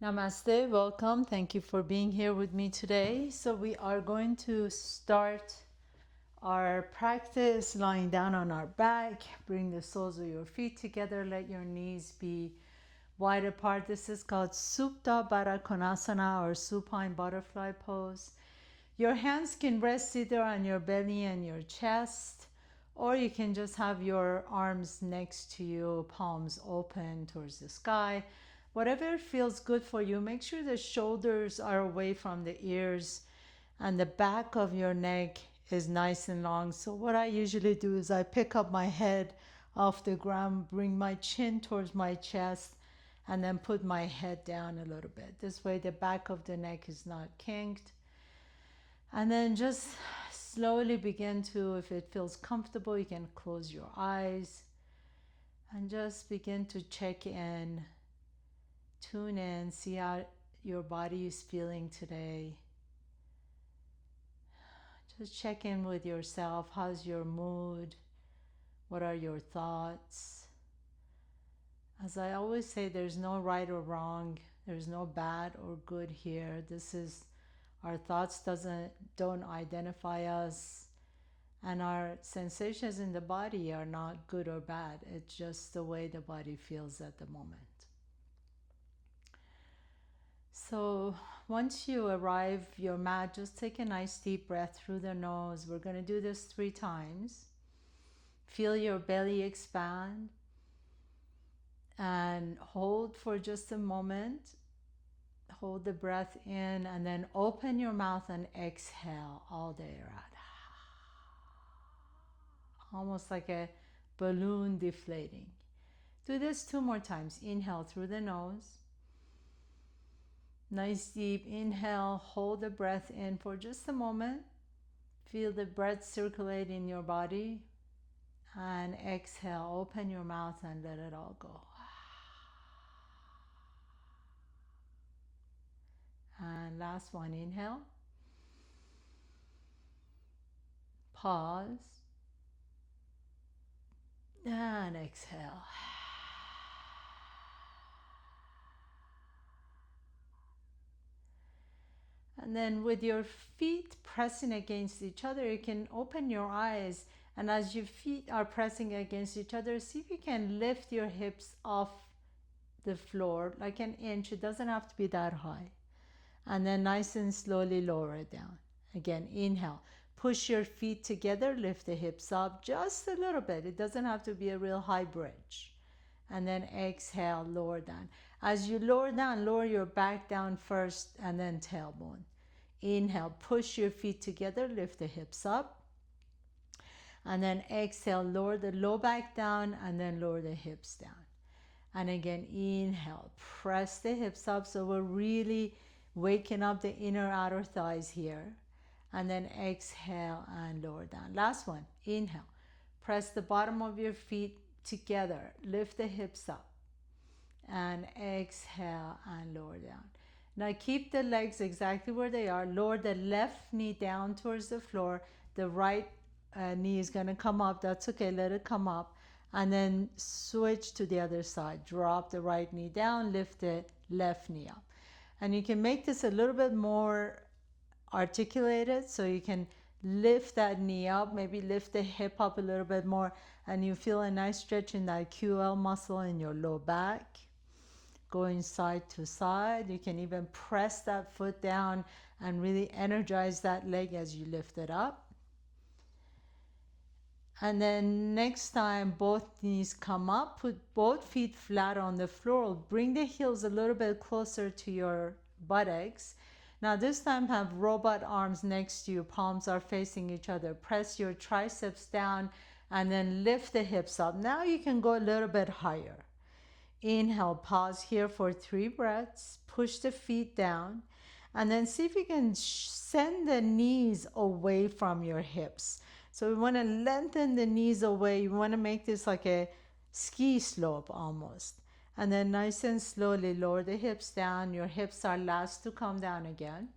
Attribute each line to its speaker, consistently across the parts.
Speaker 1: Namaste, welcome. Thank you for being here with me today. So, we are going to start our practice lying down on our back. Bring the soles of your feet together. Let your knees be wide apart. This is called Supta Baddha Konasana or supine butterfly pose. Your hands can rest either on your belly and your chest, or you can just have your arms next to you, palms open towards the sky. Whatever feels good for you, make sure the shoulders are away from the ears and the back of your neck is nice and long. So, what I usually do is I pick up my head off the ground, bring my chin towards my chest, and then put my head down a little bit. This way, the back of the neck is not kinked. And then just slowly begin to, if it feels comfortable, you can close your eyes and just begin to check in, tune in, see how your body is feeling today. Just check in with yourself. How's your mood? What are your thoughts? As I always say, there's no right or wrong. There's no bad or good here. This is our thoughts don't identify us, and our sensations in the body are not good or bad. It's just the way the body feels at the moment. So once you arrive your mat, just take a nice deep breath through the nose. We're going to do this 3 times. Feel your belly expand and hold for just a moment. Hold the breath in and then open your mouth and exhale all day around. Almost like a balloon deflating. Do this 2 more times. Inhale through the nose. Nice deep inhale. Hold the breath in for just a moment. Feel the breath circulate in your body. And exhale. Open your mouth and let it all go. And last one, inhale. Pause. And exhale. And then with your feet pressing against each other, you can open your eyes. And as your feet are pressing against each other, see if you can lift your hips off the floor like an inch. It doesn't have to be that high. And then nice and slowly lower it down. Again, inhale. Push your feet together, lift the hips up just a little bit. It doesn't have to be a real high bridge. And then exhale, lower down. As you lower down, lower your back down first and then tailbone. Inhale, push your feet together, lift the hips up. And then exhale, lower the low back down and then lower the hips down. And again, inhale, press the hips up. So we're really waking up the inner outer thighs here. And then exhale and lower down. Last one, inhale. Press the bottom of your feet together. Lift the hips up. And exhale and lower down. Now keep the legs exactly where they are. Lower the left knee down towards the floor. The right knee is going to come up. That's okay. Let it come up. And then switch to the other side. Drop the right knee down. Lift the left knee up. And you can make this a little bit more articulated, so you can lift that knee up, maybe lift the hip up a little bit more, and you feel a nice stretch in that QL muscle in your low back, going side to side. You can even press that foot down and really energize that leg as you lift it up. And then next time both knees come up, put both feet flat on the floor. Bring the heels a little bit closer to your buttocks. Now this time have robot arms next to you, palms are facing each other. Press your triceps down and then lift the hips up. Now you can go a little bit higher. Inhale, pause here for 3 breaths. Push the feet down and then see if you can send the knees away from your hips. So we want to lengthen the knees away. You want to make this like a ski slope almost. And then nice and slowly lower the hips down. Your hips are last to come down again.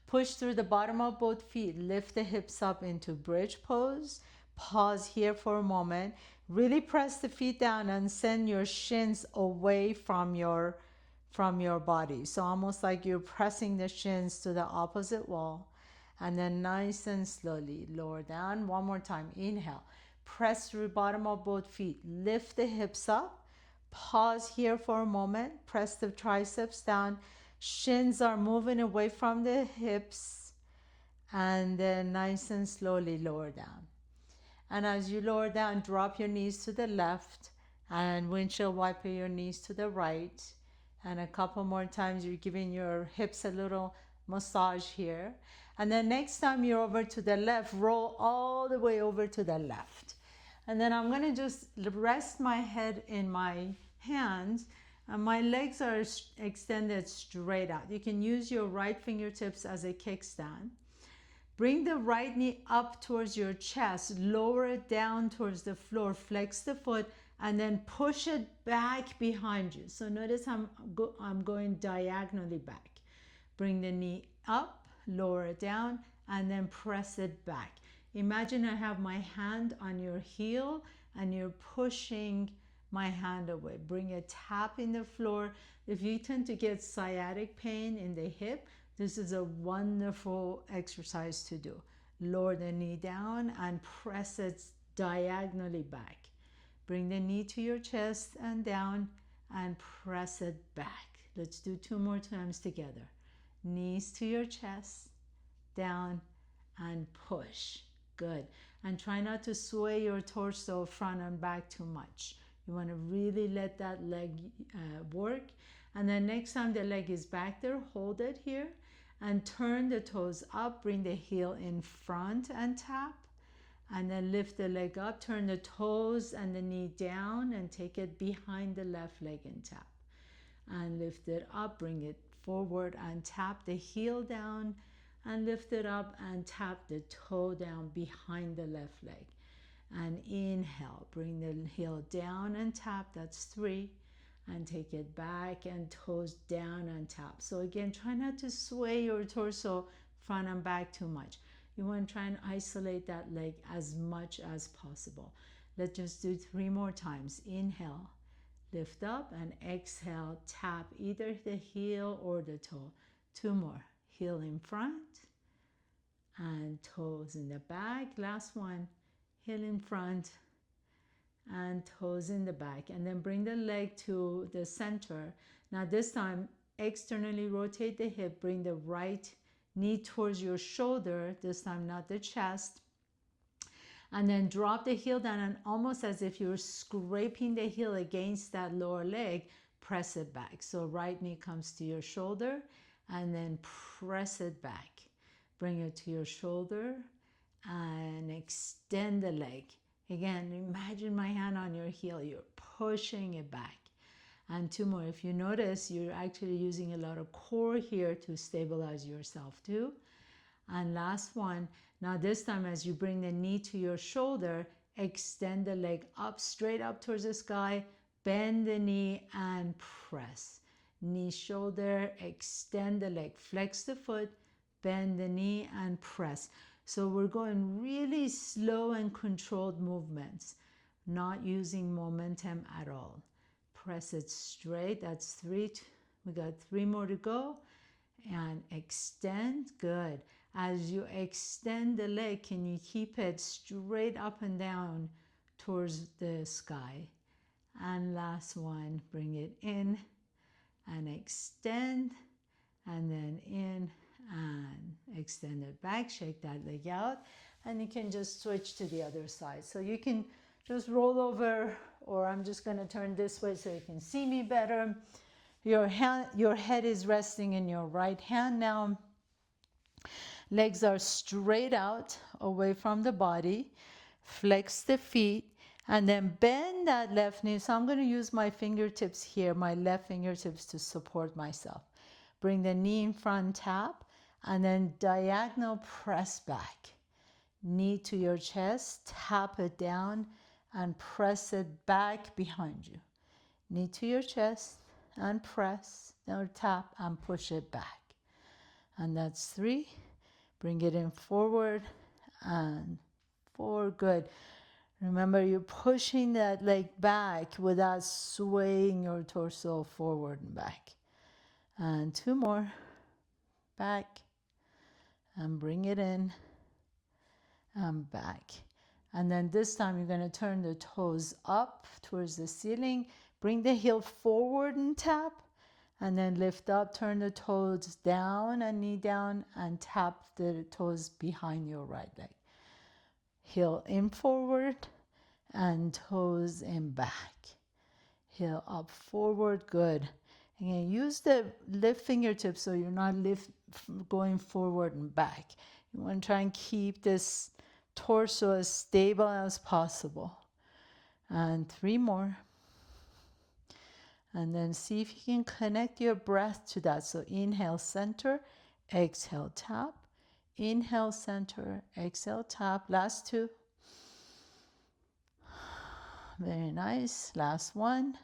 Speaker 1: Push through the bottom of both feet. Lift the hips up into bridge pose. Pause here for a moment. Really press the feet down and send your shins away from from your body. So almost like you're pressing the shins to the opposite wall. And then nice and slowly lower down. One more time. Inhale. Press through bottom of both feet. Lift the hips up. Pause here for a moment. Press the triceps down. Shins are moving away from the hips. And then nice and slowly lower down. And as you lower down, drop your knees to the left and windshield wiper your knees to the right. And a couple more times, you're giving your hips a little massage here. And then next time you're over to the left, roll all the way over to the left. And then I'm going to just rest my head in my hands. And my legs are extended straight out. You can use your right fingertips as a kickstand. Bring the right knee up towards your chest, lower it down towards the floor, flex the foot, and then push it back behind you. So notice I'm going diagonally back. Bring the knee up, lower it down, and then press it back. Imagine I have my hand on your heel and you're pushing my hand away. Bring a tap in the floor. If you tend to get sciatic pain in the hip, this is a wonderful exercise to do. Lower the knee down and press it diagonally back. Bring the knee to your chest and down and press it back. Let's do 2 more times together. Knees to your chest, down and push. Good. And try not to sway your torso front and back too much. You want to really let that leg work. And then next time the leg is back there, hold it here and turn the toes up. Bring the heel in front and tap. And then lift the leg up, turn the toes and the knee down and take it behind the left leg and tap. And lift it up, bring it forward and tap the heel down and lift it up and tap the toe down behind the left leg. And inhale, bring the heel down and tap, that's 3. And take it back and toes down and tap. So again, try not to sway your torso front and back too much. You want to try and isolate that leg as much as possible. Let's just do 3 more times. Inhale, lift up, and exhale, tap either the heel or the toe. 2 more. Heel in front and toes in the back. Last one. Heel in front and toes in the back. And then bring the leg to the center. Now this time, externally rotate the hip. Bring the right knee towards your shoulder, this time not the chest. And then drop the heel down and almost as if you're scraping the heel against that lower leg, press it back. So right knee comes to your shoulder and then press it back. Bring it to your shoulder and extend the leg. Again, imagine my hand on your heel. You're pushing it back. And 2 more. If you notice, you're actually using a lot of core here to stabilize yourself too. And last one. Now this time as you bring the knee to your shoulder, extend the leg up, straight up towards the sky, bend the knee and press. Knee, shoulder, extend the leg, flex the foot, bend the knee and press. So we're going really slow and controlled movements, not using momentum at all. Press it straight, that's 3. We got 3 more to go. And extend, good. As you extend the leg, can you keep it straight up and down towards the sky? And last one, bring it in and extend, and then in and extend it back, shake that leg out, and you can just switch to the other side. So you can just roll over, or I'm just going to turn this way so you can see me better. Your head is resting in your right hand now. Legs are straight out away from the body. Flex the feet and then bend that left knee. So I'm going to use my fingertips here, my left fingertips to support myself. Bring the knee in front, tap, and then diagonal press back. Knee to your chest, tap it down and press it back behind you. Knee to your chest and press, now tap and push it back. And that's 3. Bring it in forward and 4. Good. Remember, you're pushing that leg back without swaying your torso forward and back. And 2 more. Back. And bring it in. And back. And then this time you're going to turn the toes up towards the ceiling. Bring the heel forward and tap. And then lift up, turn the toes down and knee down, and tap the toes behind your right leg. Heel in forward and toes in back. Heel up forward, good. Again, use the lift fingertips so you're not going forward and back. You want to try and keep this torso as stable as possible. And 3 more. And then see if you can connect your breath to that. So inhale, center, exhale, tap. Inhale, center, exhale, tap. Last 2. Very nice. Last 1.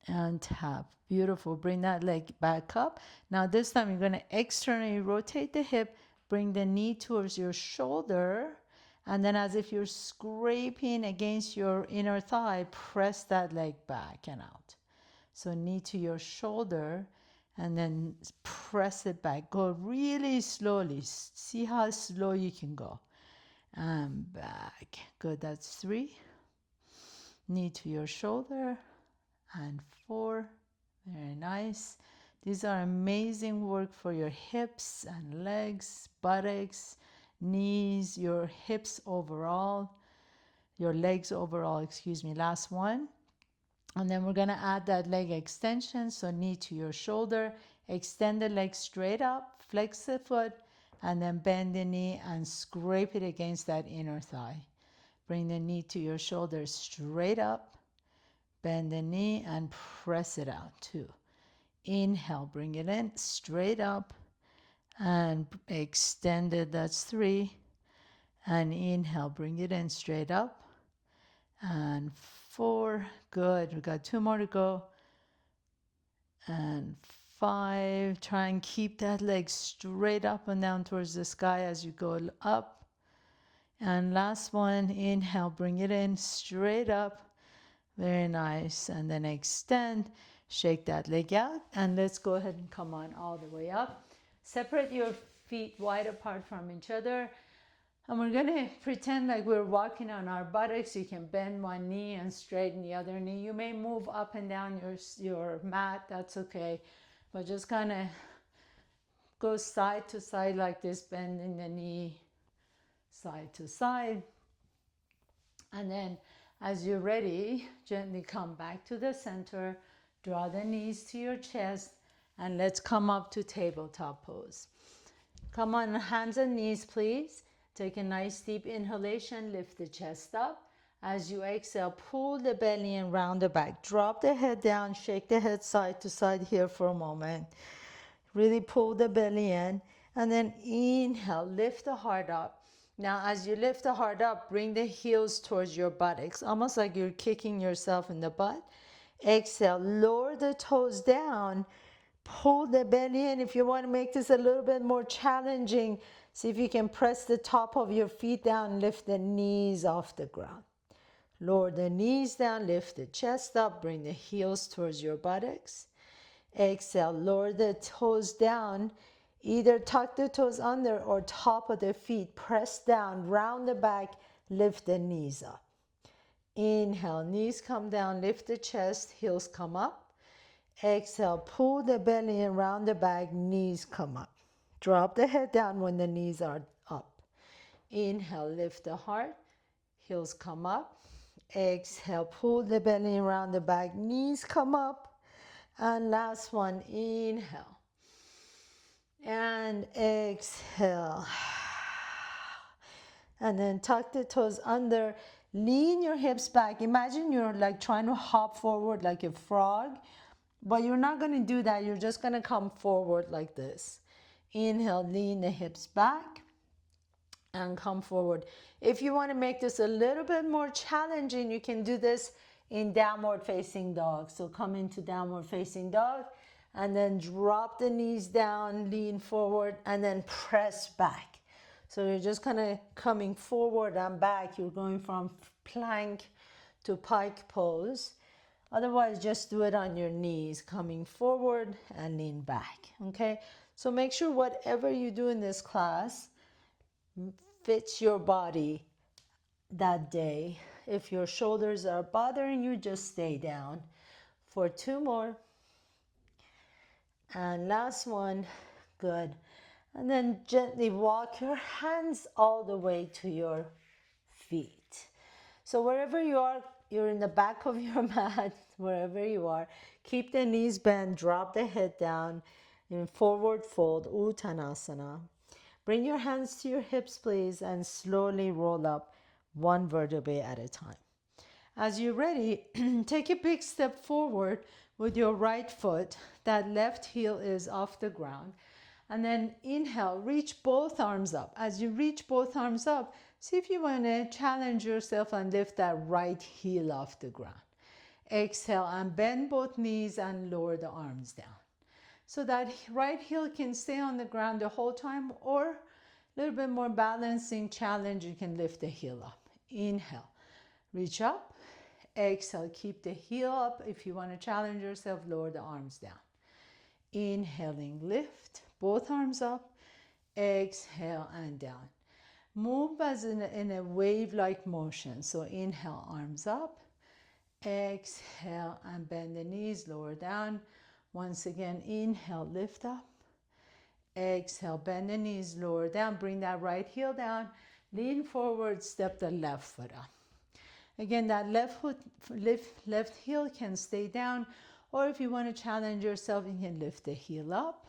Speaker 1: And tap. Beautiful. Bring that leg back up. Now this time you're going to externally rotate the hip. Bring the knee towards your shoulder. And then as if you're scraping against your inner thigh, press that leg back and out. So knee to your shoulder and then press it back. Go really slowly. See how slow you can go. And back. Good. That's 3. Knee to your shoulder. And 4. Very nice. These are amazing work for your hips and legs, buttocks, knees, your hips overall, your legs overall, excuse me. Last 1. And then we're going to add that leg extension. So knee to your shoulder, extend the leg straight up, flex the foot, and then bend the knee and scrape it against that inner thigh. Bring the knee to your shoulder straight up, bend the knee and press it out. 2. Inhale, bring it in straight up and extend it. That's 3. And inhale, bring it in straight up. And 4. Good. We got 2 more to go. And 5. Try and keep that leg straight up and down towards the sky as you go up. And last 1. Inhale, bring it in straight up. Very nice. And then extend. Shake that leg out. And let's go ahead and come on all the way up. Separate your feet wide apart from each other. And we're going to pretend like we're walking on our buttocks. You can bend one knee and straighten the other knee. You may move up and down your mat. That's okay. But just kind of go side to side like this, bending the knee side to side. And then as you're ready, gently come back to the center. Draw the knees to your chest. And let's come up to tabletop pose. Come on, hands and knees, please. Take a nice deep inhalation, lift the chest up. As you exhale, pull the belly in, round the back. Drop the head down, shake the head side to side here for a moment. Really pull the belly in. And then inhale, lift the heart up. Now, as you lift the heart up, bring the heels towards your buttocks, almost like you're kicking yourself in the butt. Exhale, lower the toes down. Pull the belly in. If you want to make this a little bit more challenging, see if you can press the top of your feet down, lift the knees off the ground. Lower the knees down, lift the chest up, bring the heels towards your buttocks. Exhale, lower the toes down. Either tuck the toes under or top of the feet. Press down, round the back, lift the knees up. Inhale, knees come down, lift the chest, heels come up. Exhale, pull the belly in, round the back, knees come up. Drop the head down when the knees are up. Inhale, lift the heart, heels come up. Exhale, pull the belly around the back, knees come up. And last one, inhale. And exhale. And then tuck the toes under. Lean your hips back. Imagine you're like trying to hop forward like a frog. But you're not going to do that. You're just going to come forward like this. Inhale, lean the hips back and come forward. If you want to make this a little bit more challenging, you can do this in downward facing dog. So come into downward facing dog and then drop the knees down, lean forward, and then press back. So you're just kind of coming forward and back. You're going from plank to pike pose. Otherwise, just do it on your knees, coming forward and lean back. Okay? So make sure whatever you do in this class fits your body that day. If your shoulders are bothering you, just stay down. For 2 more. And last one. Good. And then gently walk your hands all the way to your feet. So wherever you are, you're in the back of your mat, wherever you are, keep the knees bent, drop the head down in forward fold, Uttanasana. Bring your hands to your hips, please, and slowly roll up one vertebrae at a time. As you're ready, take a big step forward with your right foot. That left heel is off the ground. And then inhale, reach both arms up. As you reach both arms up, see if you want to challenge yourself and lift that right heel off the ground. Exhale and bend both knees and lower the arms down. So that right heel can stay on the ground the whole time, or a little bit more balancing challenge, you can lift the heel up. Inhale, reach up. Exhale, keep the heel up. If you want to challenge yourself, lower the arms down. Inhaling, lift, both arms up. Exhale and down. Move as in a wave-like motion. So inhale, arms up. Exhale and bend the knees, lower down. Once again, inhale, lift up. Exhale, bend the knees, lower down. Bring that right heel down. Lean forward, step the left foot up. Again, that left heel can stay down, or if you want to challenge yourself, you can lift the heel up.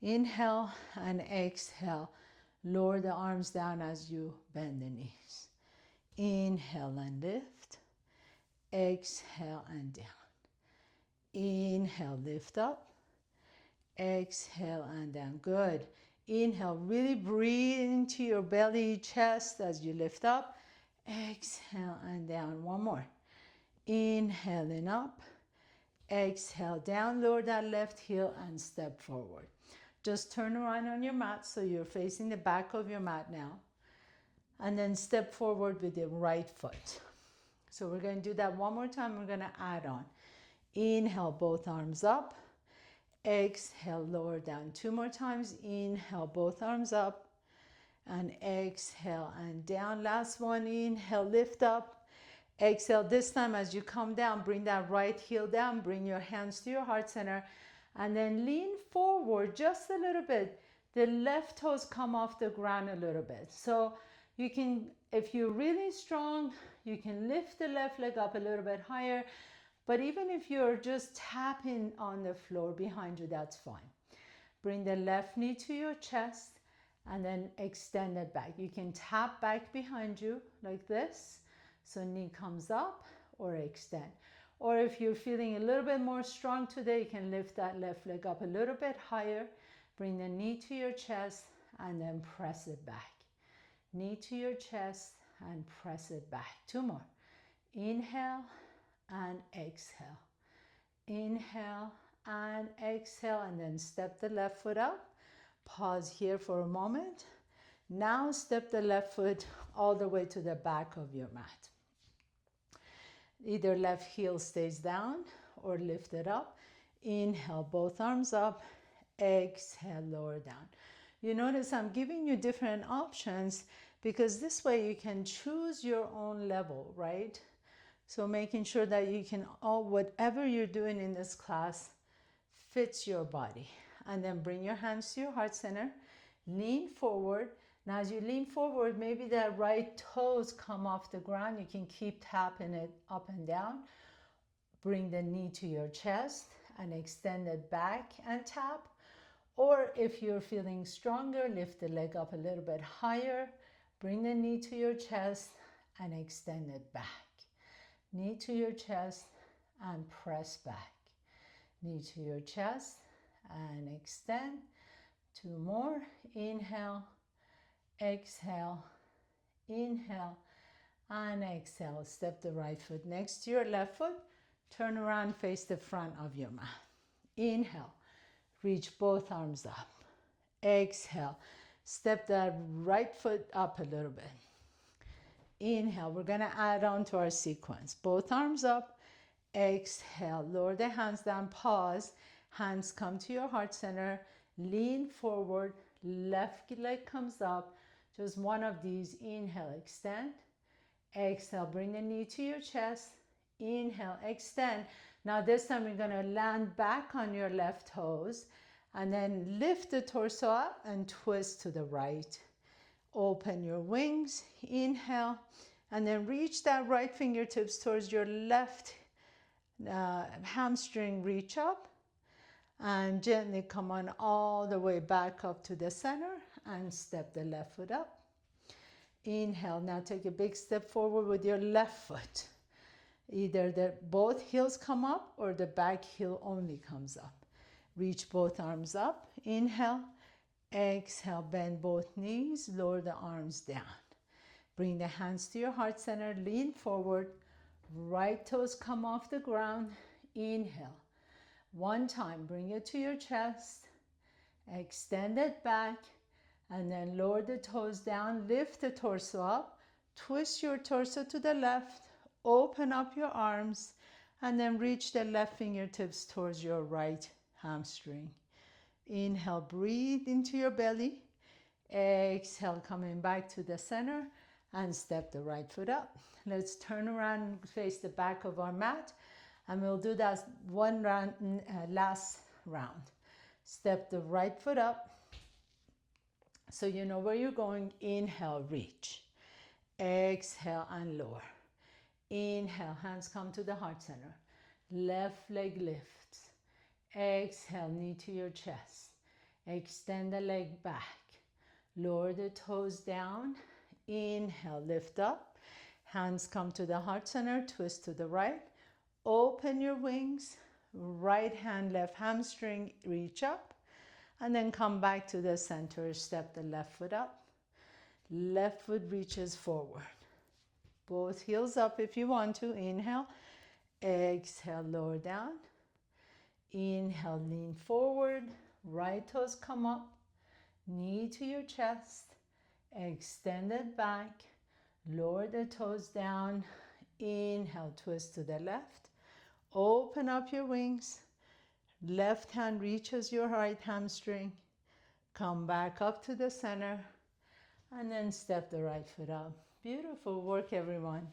Speaker 1: Inhale and exhale. Lower the arms down as you bend the knees. Inhale and lift. Exhale and down. Inhale, lift up. Exhale and down. Good. Inhale, really breathe into your belly, chest as you lift up. Exhale and down. One more. Inhaling up. Exhale down, lower that left heel and step forward. Just turn around on your mat so you're facing the back of your mat now. And then step forward with the right foot. So we're going to do that one more time. We're going to add on. Inhale, both arms up. Exhale, lower down. 2 more times. Inhale, both arms up. And exhale and down. Last one. Inhale, lift up. Exhale. This time as you come down, bring that right heel down. Bring your hands to your heart center. And then lean forward just a little bit. The left toes come off the ground a little bit. So you can, if you're really strong, you can lift the left leg up a little bit higher. But even if you're just tapping on the floor behind you, that's fine. Bring the left knee to your chest and then extend it back. You can tap back behind you like this. So knee comes up or extend. Or if you're feeling a little bit more strong today, you can lift that left leg up a little bit higher. Bring the knee to your chest and then press it back. Knee to your chest and press it back. 2 more. Inhale and exhale. Inhale and exhale, and then step the left foot up. Pause here for a moment. Now step the left foot all the way to the back of your mat. Either left heel stays down or lift it up. Inhale, both arms up. Exhale, lower down. You notice I'm giving you different options because this way you can choose your own level, right? So making sure that you can, whatever you're doing in this class fits your body. And then bring your hands to your heart center. Lean forward. Now as you lean forward, maybe that right toes come off the ground. You can keep tapping it up and down. Bring the knee to your chest and extend it back and tap. Or if you're feeling stronger, lift the leg up a little bit higher. Bring the knee to your chest and extend it back. Knee to your chest and press back. Knee to your chest and extend. 2 more. Inhale. Exhale, inhale, and exhale. Step the right foot next to your left foot. Turn around, face the front of your mat. Inhale, reach both arms up. Exhale, step that right foot up a little bit. Inhale, we're going to add on to our sequence. Both arms up. Exhale, lower the hands down, pause. Hands come to your heart center. Lean forward, left leg comes up. Just one of these. Inhale, extend. Exhale, bring the knee to your chest. Inhale, extend. Now this time you're gonna land back on your left toes and then lift the torso up and twist to the right. Open your wings, inhale, and then reach that right fingertips towards your left hamstring, reach up, and gently come on all the way back up to the center and step the left foot up. Inhale, now take a big step forward with your left foot. Either the both heels come up or the back heel only comes up. Reach both arms up. Inhale, exhale, bend both knees, lower the arms down. Bring the hands to your heart center, lean forward, right toes come off the ground. Inhale. One time, bring it to your chest, extend it back, and then lower the toes down, lift the torso up, twist your torso to the left, open up your arms, and then reach the left fingertips towards your right hamstring. Inhale, breathe into your belly. Exhale, coming back to the center and step the right foot up. Let's turn around and face the back of our mat, and we'll do that one round, last round. Step the right foot up so you know where you're going. Inhale, reach. Exhale and lower. Inhale, hands come to the heart center. Left leg lifts. Exhale, knee to your chest. Extend the leg back. Lower the toes down. Inhale, lift up. Hands come to the heart center, twist to the right. Open your wings. Right hand, left hamstring, reach up. And then come back to the center, step the left foot up. Left foot reaches forward. Both heels up if you want to. Inhale. Exhale, lower down. Inhale, lean forward. Right toes come up. Knee to your chest. Extend it back. Lower the toes down. Inhale, twist to the left. Open up your wings. Left hand reaches your right hamstring. Come back up to the center. And then step the right foot up. Beautiful work, everyone.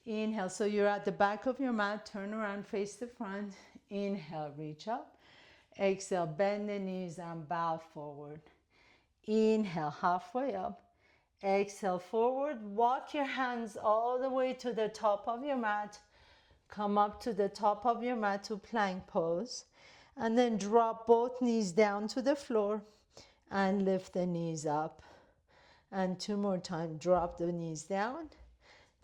Speaker 1: Inhale, so you're at the back of your mat. Turn around, face the front. Inhale, reach up. Exhale, bend the knees and bow forward. Inhale, halfway up. Exhale, forward. Walk your hands all the way to the top of your mat. Come up to the top of your mat to plank pose. And then drop both knees down to the floor and lift the knees up. And two more times, drop the knees down,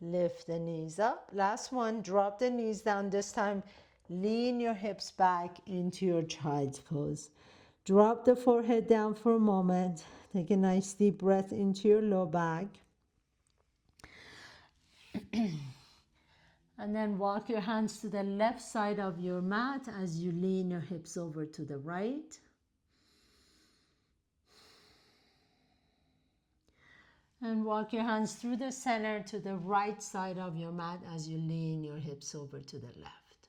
Speaker 1: lift the knees up. Last one, drop the knees down. This time, lean your hips back into your child's pose. Drop the forehead down for a moment. Take a nice deep breath into your low back. And then walk your hands to the left side of your mat as you lean your hips over to the right. And walk your hands through the center to the right side of your mat as you lean your hips over to the left.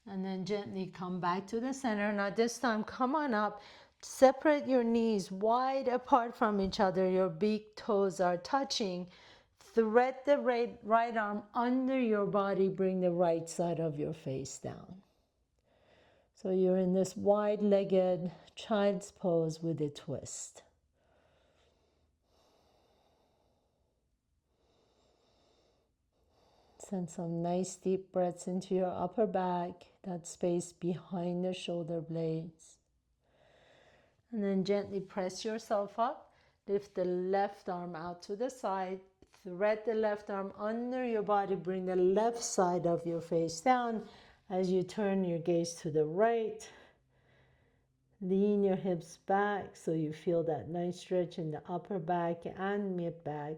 Speaker 1: And then gently come back to the center. Now this time, come on up. Separate your knees wide apart from each other. Your big toes are touching. Thread the right arm under your body. Bring the right side of your face down. So you're in this wide-legged child's pose with a twist. Send some nice deep breaths into your upper back, that space behind the shoulder blades. And then gently press yourself up. Lift the left arm out to the side. Thread the left arm under your body. Bring the left side of your face down. As you turn your gaze to the right, lean your hips back so you feel that nice stretch in the upper back and mid back.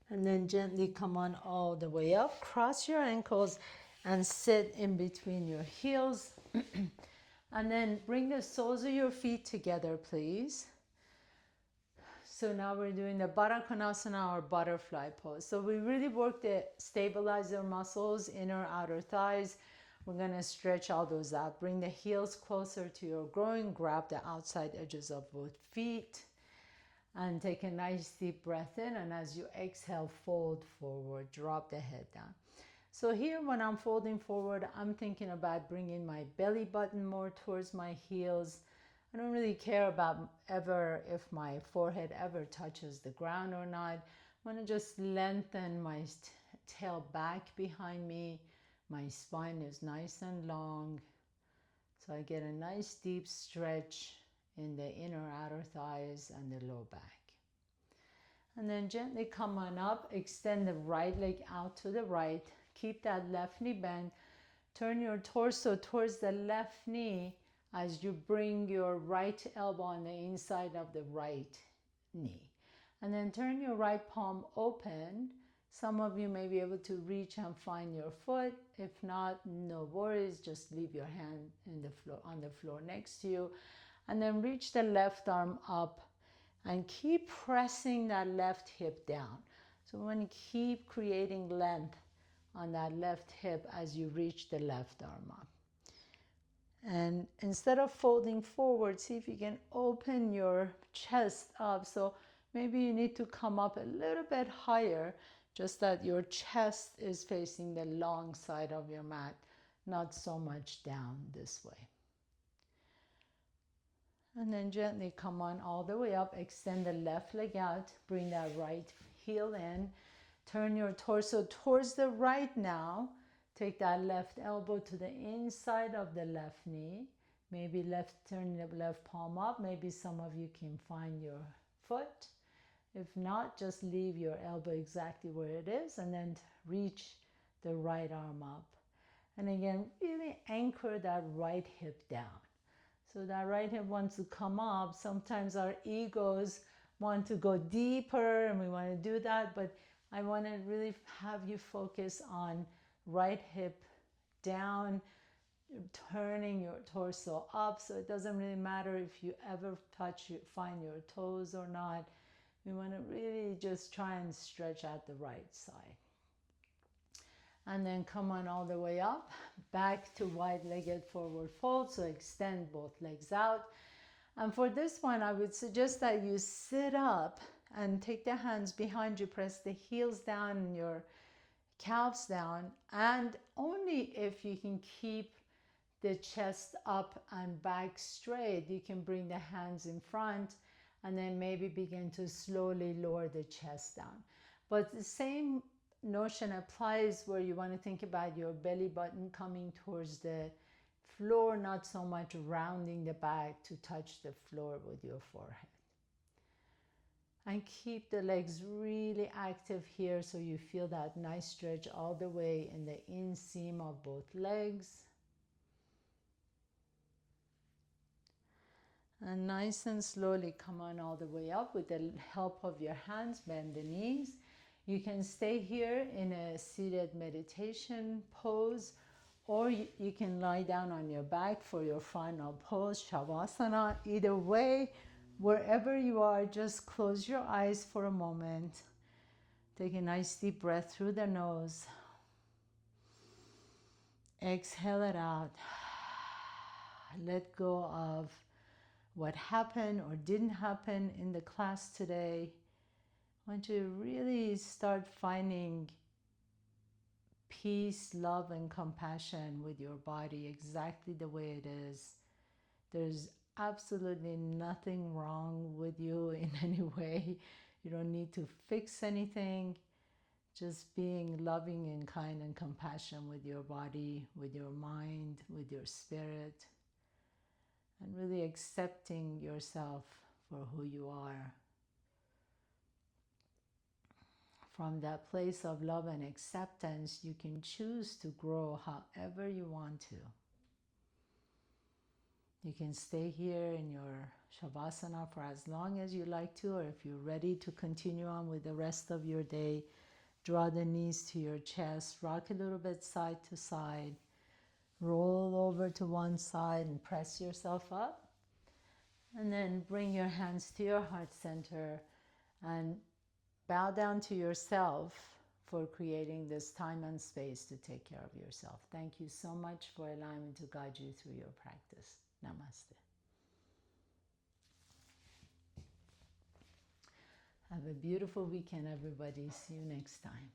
Speaker 1: And then gently come on all the way up. Cross your ankles and sit in between your heels. And then bring the soles of your feet together, please. So now we're doing the Baddha Konasana or butterfly pose. So we really work the stabilizer muscles, inner, outer thighs. We're gonna stretch all those out. Bring the heels closer to your groin. Grab the outside edges of both feet. And take a nice deep breath in. And as you exhale, fold forward. Drop the head down. So here when I'm folding forward, I'm thinking about bringing my belly button more towards my heels. I don't really care about ever if my forehead ever touches the ground or not. I want to just lengthen my tail back behind me. My spine is nice and long. So I get a nice deep stretch in the inner outer thighs and the low back. And then gently come on up, extend the right leg out to the right. Keep that left knee bent. Turn your torso towards the left knee as you bring your right elbow on the inside of the right knee. And then turn your right palm open. Some of you may be able to reach and find your foot. If not, no worries. Just leave your hand in the floor, on the floor next to you. And then reach the left arm up and keep pressing that left hip down. So we want to keep creating length on that left hip as you reach the left arm up. And instead of folding forward, see if you can open your chest up. So maybe you need to come up a little bit higher, just that your chest is facing the long side of your mat, not so much down this way. And then gently come on all the way up, extend the left leg out, bring that right heel in, turn your torso towards the right now. Take that left elbow to the inside of the left knee. Maybe turn the left palm up. Maybe some of you can find your foot. If not, just leave your elbow exactly where it is and then reach the right arm up. And again, really anchor that right hip down. So that right hip wants to come up. Sometimes our egos want to go deeper and we want to do that, but I want to really have you focus on right hip down, turning your torso up. So it doesn't really matter if you ever find your toes or not. We want to really just try and stretch out the right side. And then come on all the way up, back to wide-legged forward fold. So extend both legs out. And for this one, I would suggest that you sit up and take the hands behind you, press the heels down and your calves down. And only if you can keep the chest up and back straight, you can bring the hands in front and then maybe begin to slowly lower the chest down. But the same notion applies where you want to think about your belly button coming towards the floor, not so much rounding the back to touch the floor with your forehead. And keep the legs really active here so you feel that nice stretch all the way in the inseam of both legs. And nice and slowly come on all the way up with the help of your hands, bend the knees. You can stay here in a seated meditation pose, or you can lie down on your back for your final pose, Shavasana. Either way, wherever you are, just close your eyes for a moment. Take a nice deep breath through the nose. Exhale it out. Let go of what happened or didn't happen in the class today. I want you to really start finding peace, love, and compassion with your body exactly the way it is. There's absolutely nothing wrong with you in any way. You don't need to fix anything. Just being loving and kind and compassion with your body, with your mind, with your spirit, and really accepting yourself for who you are. From that place of love and acceptance, you can choose to grow however you want to. You can stay here in your Shavasana for as long as you like to, or if you're ready to continue on with the rest of your day, draw the knees to your chest, rock a little bit side to side, roll over to one side and press yourself up. And then bring your hands to your heart center And bow down to yourself for creating this time and space to take care of yourself. Thank you so much for allowing me to guide you through your practice. Namaste. Have a beautiful weekend, everybody. See you next time.